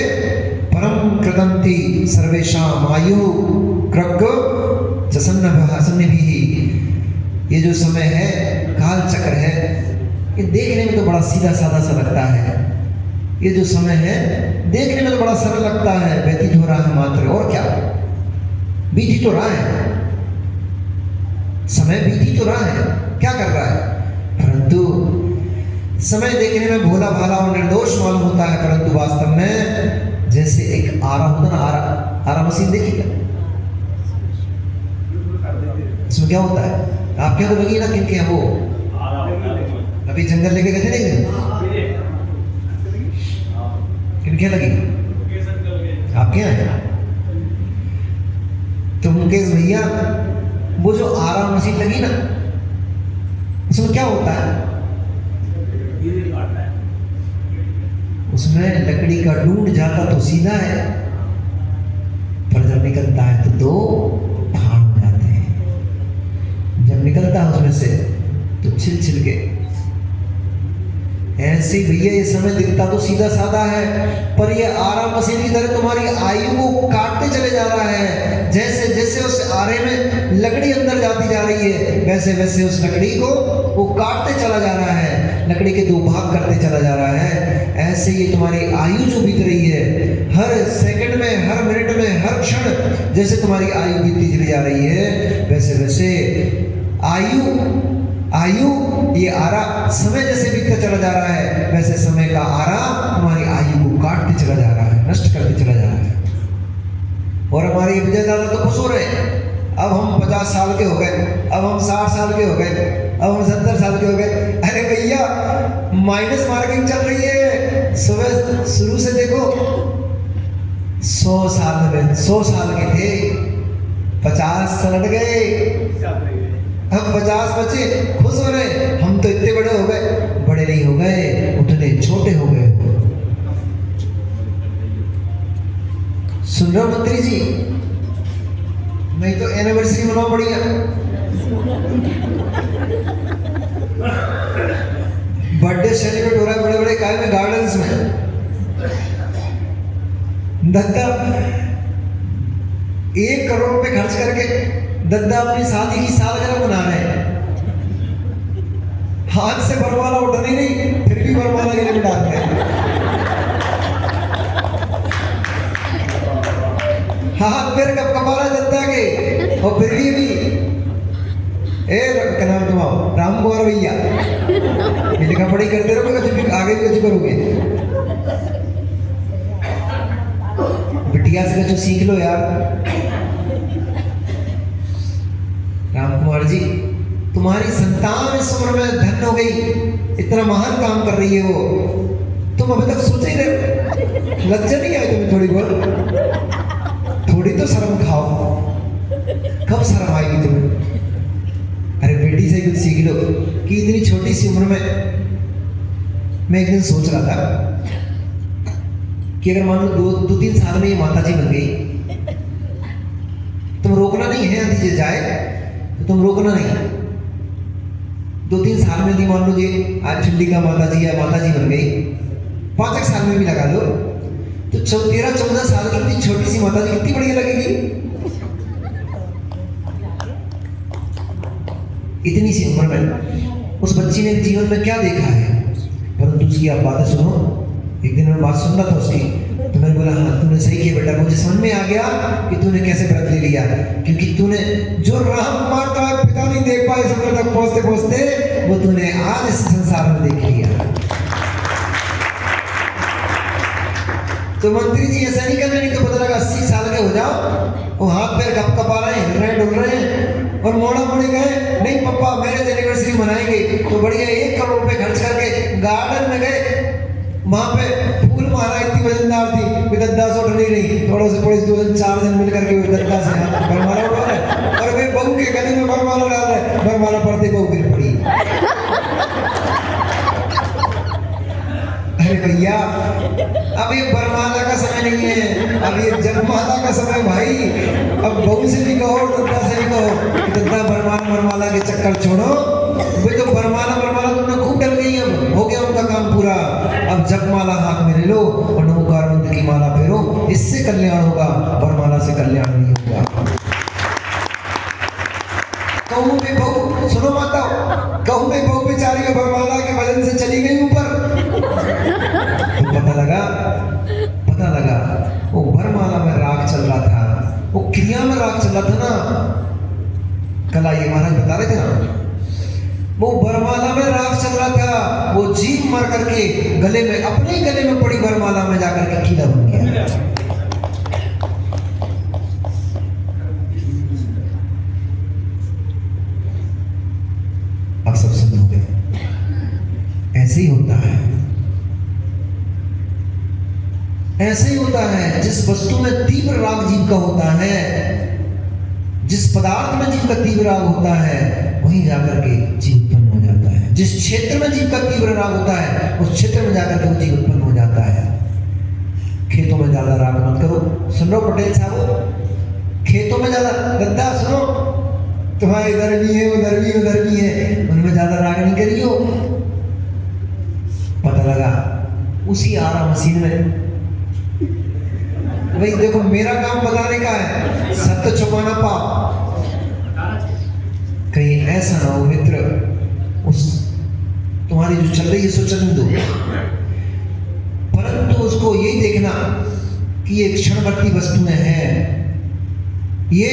परम कृतंति सर्वेषाम् आयु क्रग जसन्नभिः। ये जो समय है, काल चक्र है, ये देखने में तो बड़ा सीधा साधा सा लगता है। ये जो समय है देखने में तो बड़ा सरल लगता है, व्यतीत हो रहा है मात्र, और क्या बीत ही तो रहा है। समय बीती तो रहा है, क्या कर रहा है, परंतु समय देखने में भोला भाला और निर्दोष मालूम होता है, परंतु वास्तव में जैसे एक आरा होता ना, आरा मशीन देखी क्या, इसमें क्या होता है, आप क्या तो लगी ना, किनके है वो, अभी जंगल लेके गए थे, किनके लगी, आपके यहाँ है, तो मुकेश भैया वो जो आरा मशीन लगी ना, उसमें क्या होता है, उसमें लकड़ी का डूंड जाता तो सीधा है, पर जब निकलता है तो दो फाड़ हो जाते हैं, जब निकलता है उसमें से तो छिल छिल के। ऐसे भैया ये समय दिखता तो सीधा साधा है, पर ये आरा मशीन की तरह तुम्हारी आयु को काटते चले जा रहा है। जैसे जैसे उस आरे में लकड़ी अंदर जाती जा रही है, वैसे वैसे उस लकड़ी को वो काटते चला जा रहा है, लकड़ी के दो भाग करते चला जा रहा है। ऐसे ये तुम्हारी आयु जो बीत रही है, हर सेकंड में, हर मिनट में, हर क्षण जैसे तुम्हारी आयु बीतती चली जा रही है, वैसे वैसे आयु ये आरा समय जैसे बीतता चला जा रहा है, वैसे समय का आरा हमारी आयु को काटते चला जा रहा है, नष्ट करते चला जा रहा है। और हमारे विजय दादा तो खुश हो रहे हैं, अब हम 50 साल के हो गए, अब हम 60 साल के हो गए, अब हम 70 साल के हो गए। अरे भैया माइनस मार्किंग चल रही है, सुबह शुरू से देखो 100 साल के थे, 50 सलट गए, हम 50 बचे, खुश हो रहे, हम तो इतने बड़े हो गए, बड़े नहीं हो गए, उतने छोटे हो गए। सुन रहे हो मंत्री जी, नहीं तो एनिवर्सरी मनाओ बढ़िया, बर्थडे सेलिब्रेट हो रहा है बड़े बड़े काय में गार्डन्स में, दद्दा 1 करोड़ रुपए खर्च करके दद्दा अपनी शादी की सालगिरह मना रहे हैं, हाथ से बरमाला उठा नहीं, फिर भी बरमाला के लिए डालते हैं, हाथ पैर कब कपाला दद्दा के, और फिर भी क्या नाम तुम्हारा, राम कुमार भैया, ये लिखा पढ़ी करते रहोगे, कभी आगे भी कुछ करोगे, बिटिया से कुछ सीख लो यार। राम कुमार जी, तुम्हारी संतान इस उम्र में धन्य हो गई, इतना महान काम कर रही है वो, तुम अभी तक सोच ही रहे, लज्जा नहीं आई तुम्हें थोड़ी बहुत, थोड़ी तो शर्म खाओ, कब शर्म आएगी तुम्हें। अरे बेटी से कुछ सीख लो कि इतनी छोटी सी उम्र में, मैं एक दिन सोच रहा था कि अगर मान लो 2-3 साल में ये माता जी बन गई, तुम रोकना नहीं है, यदि जाए तो तुम रोकना नहीं, 2-3 साल में यदि मान लो ये आज चंडिका माता जी या माता जी बन गई, 5 साल में भी लगा लो, तो 13-14 साल की इतनी छोटी सी माता जी कितनी बढ़िया लगेगी। इतनी सी उम्र में उस बच्ची ने जीवन में क्या देखा है, परंतु उसकी आप बातें सुनो। एक दिन मैं बात सुन रहा था उसकी, तो मैंने बोला हाँ तूने सही किया बेटा, मुझे समझ में आ गया कि तूने कैसे व्रत ले लिया, क्योंकि तूने जो राम कुमार का पिता नहीं देख पाए इस उम्र तक पहुंचते पहुंचते, वो तूने आज इस संसार में देख लिया। तो मंत्री जी ऐसा नहीं करना, नहीं तो पता लगा 80 साल के हो जाओ, वो हाथ पैर कप कपा रहे हैं, हिल रहे डुल रहे हैं, और मोड़ा मोड़ी गए, नहीं पापा मैरिज एनिवर्सरी मनाएंगे, तो बढ़िया 1 करोड़ रुपए खर्च करके गार्डन में गए, वहां पे फूल माला इतनी वजनदार थी कि दद्दा से उठ नहीं रही, थोड़ा से पड़े 2-4 जन मिल करके दद्दा से बरमाला उठा रहे, और वे बहू के गले में बरमाला डाल रहे, बरमाला पड़ते बहू गिर पड़ी। अरे भैया अब ये बरमाला का समय नहीं है, अब ये जगमाला का समय भाई, अब बहू से भी कहो दद्दा से भी कहो, दद्दा बरमाला के चक्कर छोड़ो, वे तो बरमाला तुमने खूब डल गई, अब हो गया उनका काम पूरा, अब जगमाला हाथ में ले लो और नमोकार मंत्र की माला फेरो, इससे कल्याण होगा, बरमाला से कल्याण नहीं होगा। कहूँ में बहू, सुनो माता, कहूँ में बहू बेचारी का बरमाला के वजन से चली गई ऊपर, तो पता लगा वो बरमाला में राग चल रहा था, वो क्रिया में राग चल रहा था ना, कल ये महाराज बता रहे थे ना, वो बरमाला में राग चल रहा था, वो जीव मार करके गले में, अपने गले में पड़ी बरमाला में जाकर के कीड़ा बन गया। आप सब समझोगे, ऐसे ही होता है, ऐसे ही होता है। जिस वस्तु में तीव्र राग जीव का होता है, जिस पदार्थ में जीव का तीव्र राग होता है, वहीं जाकर के जीव उत्पन्न हो जाता है। जिस क्षेत्र में जीव का तीव्र राग होता है, उस क्षेत्र में जाकर के वो जीव उत्पन्न हो जाता है। खेतों में ज्यादा राग मत करो। सुन लो पटेल साहब, खेतों में ज्यादा, गद्दा सुनो, तुम्हारे इधर भी है, उधर भी, उधर भी है, उनमें ज्यादा राग नहीं करियो। पता लगा उसी आरा मशीन में, भाई देखो मेरा काम बताने का है, सत्य छुपाना पाप। कहीं ऐसा ना हो मित्र, उस तुम्हारी जो चल रही है सो चलने दो, परंतु उसको यही देखना कि ये क्षणवर्ती वस्तुएं हैं, ये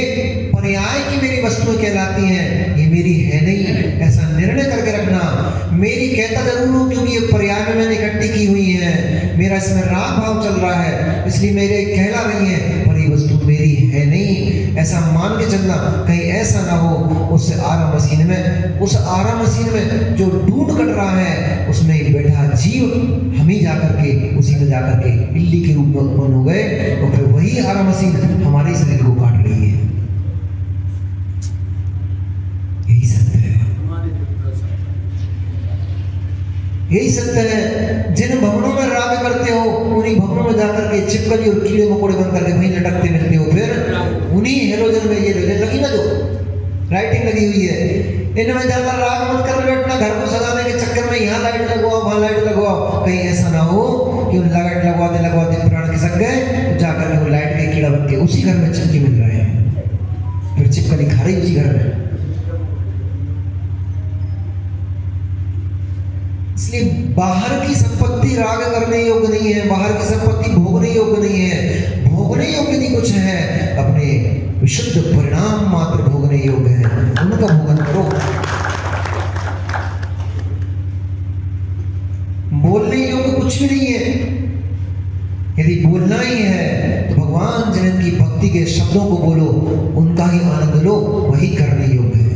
पर्याय की मेरी वस्तुएं कहलाती हैं, ये मेरी है नहीं, ऐसा निर्णय करके रखना। मेरी कहता जरूर हूं क्योंकि ये पर्याय में मैंने इकट्ठी की हुई है, मेरा इसमें राग भाव चल रहा है, इसलिए मेरे कहला रही है, पर ये वस्तु मेरी है नहीं, ऐसा मान के चलना। कहीं ऐसा ना हो उस आरा मशीन में, उस आरा मशीन में जो ढूंढ कट रहा है, उसमें बैठा जीव हम ही जाकर के उसी में जाकर के बिल्ली के रूप में उत्पन्न हो गए, और फिर वही आरा मशीन हमारे शरीर को काट रही है। यही सत्य है, यही सत्य है। जिन भवनों में राग करते हो, उन्हीं भवनों में जाकर के छिपकली और कीड़े मकोड़े बन करके वहीं लटकते मिलते हो। फिर उन्हीं हेलोजन में, ये हेलोजन लगी ना जो लाइटिंग लगी हुई है, इनमें ज्यादा राग मत कर बैठना। घर को सजाने के चक्कर में यहाँ लाइट लगवाओ, वहाँ लाइट लगवाओ, कहीं ऐसा ना हो कि उन लाइट लगवाते लगवाते प्राण खिसक गए, जाकर के वो लाइट के कीड़ा बन के उसी घर में चिपकी मिल रहे हैं, फिर चिपकली खा रही उसी घर में। इसलिए बाहर की संपत्ति राग करने योग्य नहीं है, बाहर की संपत्ति भोगने योग्य नहीं है। भोगने योग्य नहीं कुछ है, अपने विशुद्ध परिणाम मात्र भोगने योग्य है, उनका भोगन करो। बोलने योग्य कुछ भी नहीं है। यदि बोलना ही है तो भगवान जन की भक्ति के शब्दों को बोलो, उनका ही आनंद लो, वही करने योग्य है।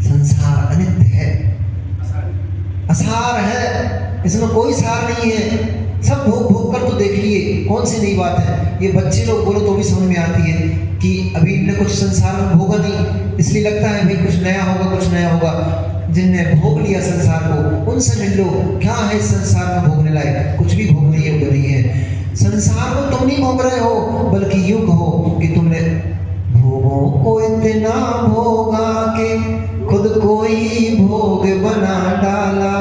संसार अनित्य है, असार है, इसमें कोई सार नहीं है। सब भोग भोग कर तो देख लिए, कौन सी नई बात है। ये बच्चे लोग बोलो तो भी समझ में आती है कि अभी इनने कुछ संसार में भोगा नहीं, इसलिए लगता है भाई कुछ नया होगा, कुछ नया होगा। जिनने भोग लिया संसार को, उनसे मिल लो, क्या है इस संसार में भोगने लायक? कुछ भी भोगने योग्य नहीं है। संसार को तुम नहीं भोग रहे हो, बल्कि यूं कहो कि तुमने भोगों को इतना भोगा के खुद को ही भोग बना डाला।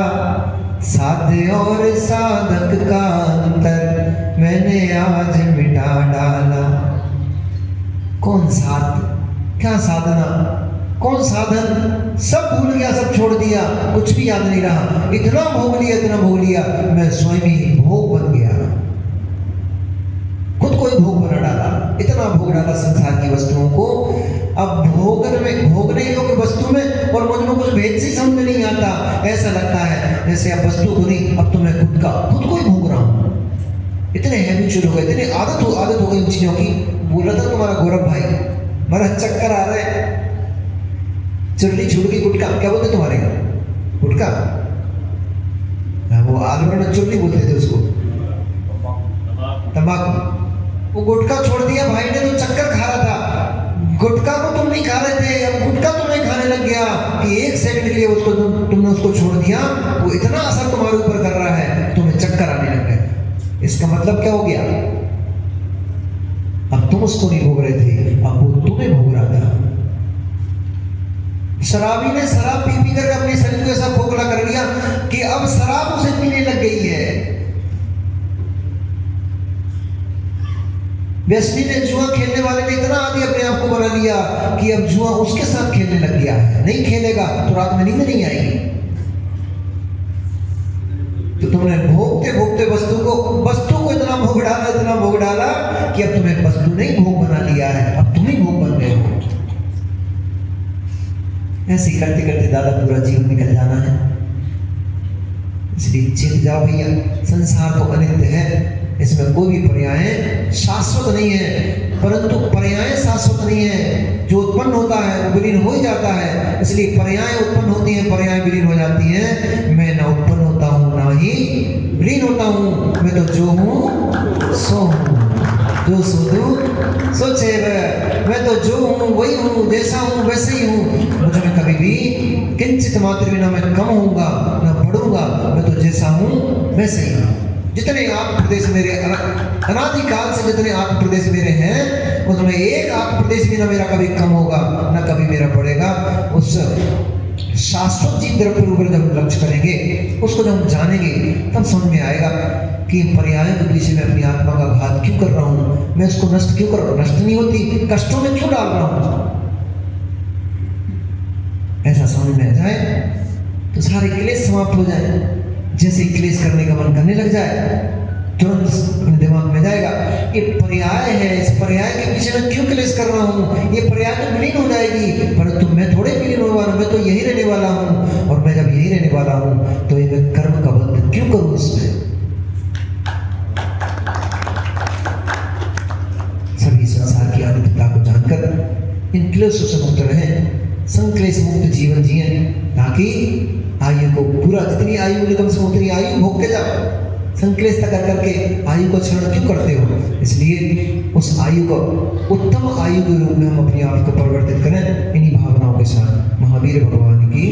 साध्य और साधक का अंतर मैंने आज मिटा डाला। कौन साध, क्या साधना, कौन साधन? सब भूल गया, सब छोड़ दिया, कुछ भी याद नहीं रहा। इतना भोग लिया, इतना भोग लिया, मैं स्वयं ही भोग बन गया, खुद को ही भोग बना डाला। इतना भोग डाला संसार की वस्तुओं को। अब भोगने योग्य वस्तु में और मुझ में कुछ भेद से समझ में नहीं आता। ऐसा लगता है जैसे अब वस्तु को नहीं, अब तो मैं खुद को ही भोग रहा हूँ। इतने हैबिचुअल हो गए, इतने आदत हो गई इन चीजों की। बोल रहा था तुम्हारा गौरव भाई, हमारा चक्कर आ रहा है, चुरली छुड़की गुटका, क्या बोलते तुम्हारे गुटका? वो आलू में चुरली बोलते थे उसको, तंबाकू। वो गुटखा छोड़ दिया भाई ने तो चक्कर खा रहा था। गुटखा को तुम नहीं खा रहे थे, अब गुटखा तुम्हें खाने लग गया कि एक सेकंड के लिए उसको तुमने उसको छोड़ दिया। वो इतना असर तुम्हारे ऊपर कर रहा है, तुम्हें चक्कर आने लग गए। इसका मतलब क्या हो गया? अब तुम उसको नहीं भोग रहे थे, अब वो तुम्हें भोग रहा था। शराबी ने शराब पी पी कर अपने शरीर को ऐसा खोखला कर लिया कि अब शराब उसे पीने लग गई है। व्यसनी ने, जुआ खेलने वाले ने इतना आदि अपने आप को बना लिया कि अब जुआ उसके साथ खेलने लग गया है। नहीं खेलेगा तो रात में नींद नहीं आएगी। तो तुमने भोगते भोगते वस्तु को इतना भोग डाला कि अब तुम्हें वस्तु ने भोग बना लिया है, अब तुम ही भोग बन गए हो। ऐसे करते करते दादा पूरा जीवन निकल जाना है। इसलिए चेत जाओ भैया, संसार तो अनित्य है, इसमें कोई भी पर्याय शाश्वत नहीं है, परंतु पर्याय शाश्वत नहीं है। जो उत्पन्न होता है वो विलीन हो ही जाता है, इसलिए पर्याय उत्पन्न होती है, पर्याय विलीन हो जाती है। मैं ना उत्पन्न होता हूँ ना ही विलीन होता हूँ, मैं तो जो हूँ सो हूँ, जो सोचूं सोचे मैं तो जो हूँ वही हूँ, जैसा हूँ वैसे ही हूँ। मुझ में कभी भी किंचित मात्र भी ना मैं कम होऊंगा ना बढ़ूंगा, मैं तो जैसा हूँ वैसे ही हूँ। जितने आत्म प्रदेश मेरे अनादिकाल से जितने आत्म प्रदेश मेरे हैं, उसमें एक आत्म प्रदेश भी ना मेरा कभी कम होगा ना कभी मेरा बढ़ेगा। उस शाश्वत जीव द्रव्य रूप जब हम लक्ष्य करेंगे, उसको जब हम जानेंगे, तब समझ में आएगा कि पर्यायों के पीछे मैं अपनी आत्मा का घात क्यों कर रहा हूँ, मैं उसको नष्ट क्यों कर रहा हूँ, नष्ट नहीं होती, कष्टों में क्यों डाल रहा हूँ। ऐसा समझ में आ जाए तो सारे क्लेश समाप्त हो जाए। जैसे क्लेश करने का मन करने लग जाए, तुरंत अपने दिमाग में जाएगा ये पर्याय है, इस पर्याय के पीछे मैं क्यों क्लेश कर रहा हूँ, ये पर्याय तो विलीन हो जाएगी, परंतु मैं थोड़े विलीन होने वाला हूँ, मैं तो यही रहने वाला हूँ। और मैं जब यही रहने वाला हूँ तो ये मैं कर्म का बंध क्यों करूँ इसमें। सभी संसार की अनित्यता को जानकर इन क्लेशों से मुक्त रहें, संक्लेश मुक्त जीवन जिए, ताकि आयु को पूरा जितनी आयु मिले कम से कम उतनी आयु भोग के जाओ। संक्लेश तक करके आयु को क्षरण क्यों करते हो। इसलिए उस आयु को उत्तम आयु के रूप में हम अपने आप को परिवर्तित करें, इन्हीं भावनाओं के साथ। महावीर भगवान की